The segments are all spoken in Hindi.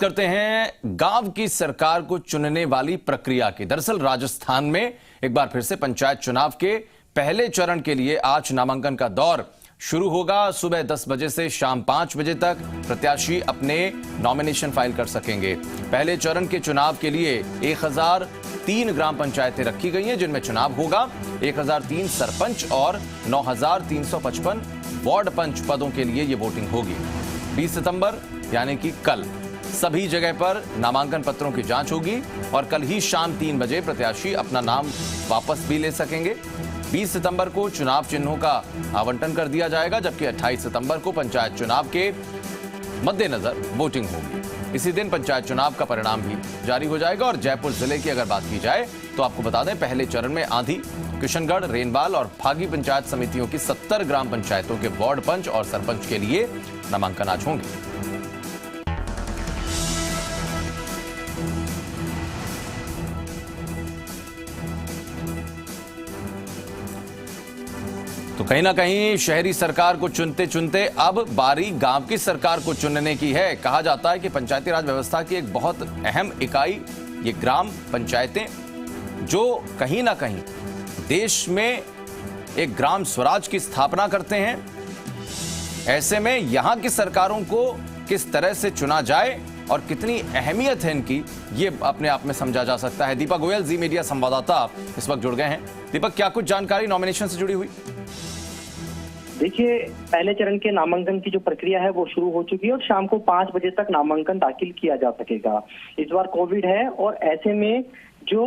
करते हैं गांव की सरकार को चुनने वाली प्रक्रिया की। दरअसल राजस्थान में एक बार फिर से पंचायत चुनाव के पहले चरण के लिए आज नामांकन का दौर शुरू होगा। सुबह 10 बजे से शाम 5 बजे तक प्रत्याशी अपने नॉमिनेशन फाइल कर सकेंगे। पहले चरण के चुनाव के लिए 1003 ग्राम पंचायतें रखी गई हैं, जिनमें चुनाव होगा। 1003 सरपंच और 9355 वार्ड पंच पदों के लिए ये वोटिंग होगी। 20 सितंबर यानी कि कल सभी जगह पर नामांकन पत्रों की जांच होगी और कल ही शाम 3 बजे प्रत्याशी अपना नाम वापस भी ले सकेंगे। 20 सितंबर को चुनाव चिन्हों का आवंटन कर दिया जाएगा, जबकि 28 सितंबर को पंचायत चुनाव के मद्देनजर वोटिंग होगी। इसी दिन पंचायत चुनाव का परिणाम भी जारी हो जाएगा। और जयपुर जिले की अगर बात की जाए तो आपको बता दें, पहले चरण में आंधी, किशनगढ़, रेनवाल और फागी पंचायत समितियों की 70 ग्राम पंचायतों के वार्ड पंच और सरपंच के लिए नामांकन आज होंगे। तो कहीं ना कहीं शहरी सरकार को चुनते चुनते अब बारी गांव की सरकार को चुनने की है। कहा जाता है कि पंचायती राज व्यवस्था की एक बहुत अहम इकाई ये ग्राम पंचायतें, जो कहीं ना कहीं देश में एक ग्राम स्वराज की स्थापना करते हैं। ऐसे में यहां की सरकारों को किस तरह से चुना जाए और कितनी अहमियत है इनकी, ये अपने आप में समझा जा सकता है। दीपक गोयल, जी मीडिया संवाददाता, इस वक्त जुड़ गए हैं। दीपक, क्या कुछ जानकारी नॉमिनेशन से जुड़ी हुई? देखिए, पहले चरण के नामांकन की जो प्रक्रिया है वो शुरू हो चुकी है और शाम को 5 बजे तक नामांकन दाखिल किया जा सकेगा। इस बार कोविड है और ऐसे में जो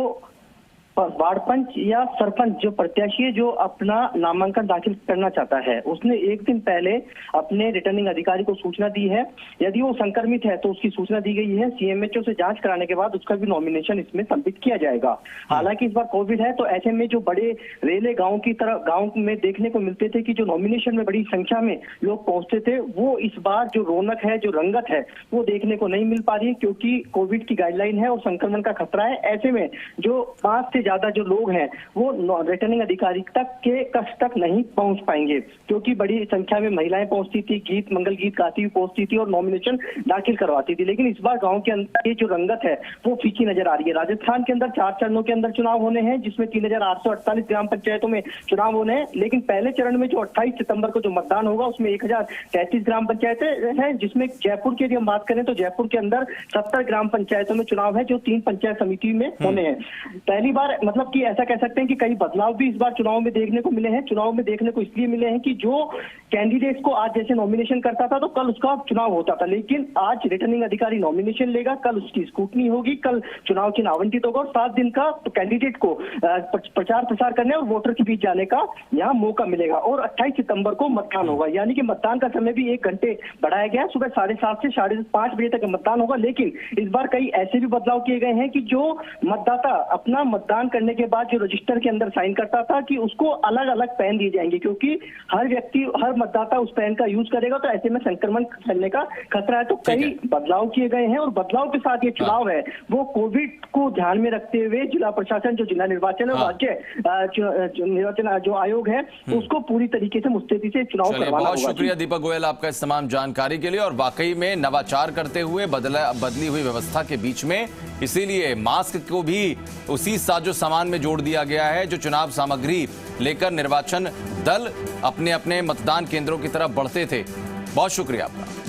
वार्ड पंच या सरपंच जो प्रत्याशी है जो अपना नामांकन दाखिल करना चाहता है, उसने एक दिन पहले अपने रिटर्निंग अधिकारी को सूचना दी है। यदि वो संक्रमित है तो उसकी सूचना दी गई है। सीएमएचओ से जांच कराने के बाद उसका भी नॉमिनेशन इसमें सबमिट किया जाएगा। हालांकि इस बार कोविड है तो ऐसे में जो बड़े रेले गाँव की तरह गाँव में देखने को मिलते थे कि जो नॉमिनेशन में बड़ी संख्या में लोग पहुंचते थे, वो इस बार जो रौनक है, जो रंगत है, वो देखने को नहीं मिल पा रही है, क्योंकि कोविड की गाइडलाइन है और संक्रमण का खतरा है। ऐसे में जो 5 से ज्यादा जो लोग हैं वो रिटर्निंग अधिकारी तक के कक्ष तक नहीं पहुंच पाएंगे, क्योंकि बड़ी संख्या में महिलाएं पहुंचती थी, गीत मंगल गीत गाती हुई पहुंचती थी और नॉमिनेशन दाखिल करवाती थी। लेकिन इस बार गांव के अंदर ये जो रंगत है वो फीकी नजर आ रही है। राजस्थान के अंदर 4 चरणों के अंदर चुनाव होने हैं, जिसमें 3848 ग्राम पंचायतों में चुनाव होने हैं। लेकिन पहले चरण में जो 28 सितंबर को जो मतदान होगा उसमें 1033 ग्राम पंचायतें हैं, जिसमें जयपुर की यदि हम बात करें तो जयपुर के अंदर 70 ग्राम पंचायतों में चुनाव है, जो 3 पंचायत समिति में होने हैं। पहली बार मतलब कि ऐसा कह सकते हैं कि कई बदलाव भी इस बार चुनाव में देखने को मिले हैं। चुनाव में देखने को इसलिए मिले हैं कि जो कैंडिडेट्स को आज जैसे नॉमिनेशन करता था तो कल उसका चुनाव होता था, लेकिन आज रिटर्निंग अधिकारी नॉमिनेशन लेगा, कल उसकी स्क्रूटनी होगी, कल चुनाव चिन्ह आवंटित होगा और 7 दिन का कैंडिडेट को प्रचार प्रसार करने और वोटर के बीच जाने का यहाँ मौका मिलेगा। और 28 सितंबर को मतदान होगा, यानी कि मतदान का समय भी 1 घंटे बढ़ाया गया है। सुबह 7:30 से 5:30 बजे तक मतदान होगा। लेकिन इस बार कई ऐसे भी बदलाव किए गए हैं कि जो मतदाता अपना मतदान करने के बाद जो रजिस्टर के अंदर साइन करता था कि उसको अलग अलग पेन दिए जाएंगे, क्योंकि हर व्यक्ति, हर मतदाता उस पेन का यूज करेगा तो ऐसे में संक्रमण फैलने का खतरा है। तो कई बदलाव किए गए हैं और बदलाव के साथ ये चुनाव है वो कोविड को ध्यान में रखते हुए जिला प्रशासन, जो जिला निर्वाचन और राज्य निर्वाचन जो आयोग है, उसको पूरी तरीके से मुस्तैदी से चुनाव करवाना होगा। बहुत शुक्रिया दीपक गोयल आपका इस तमाम जानकारी के लिए। और वाकई में नवाचार करते हुए बदली हुई व्यवस्था के बीच में इसीलिए मास्क को भी उसी साजो सामान में जोड़ दिया गया है, जो चुनाव सामग्री लेकर निर्वाचन दल अपने अपने मतदान केंद्रों की तरफ बढ़ते थे। बहुत शुक्रिया आपका।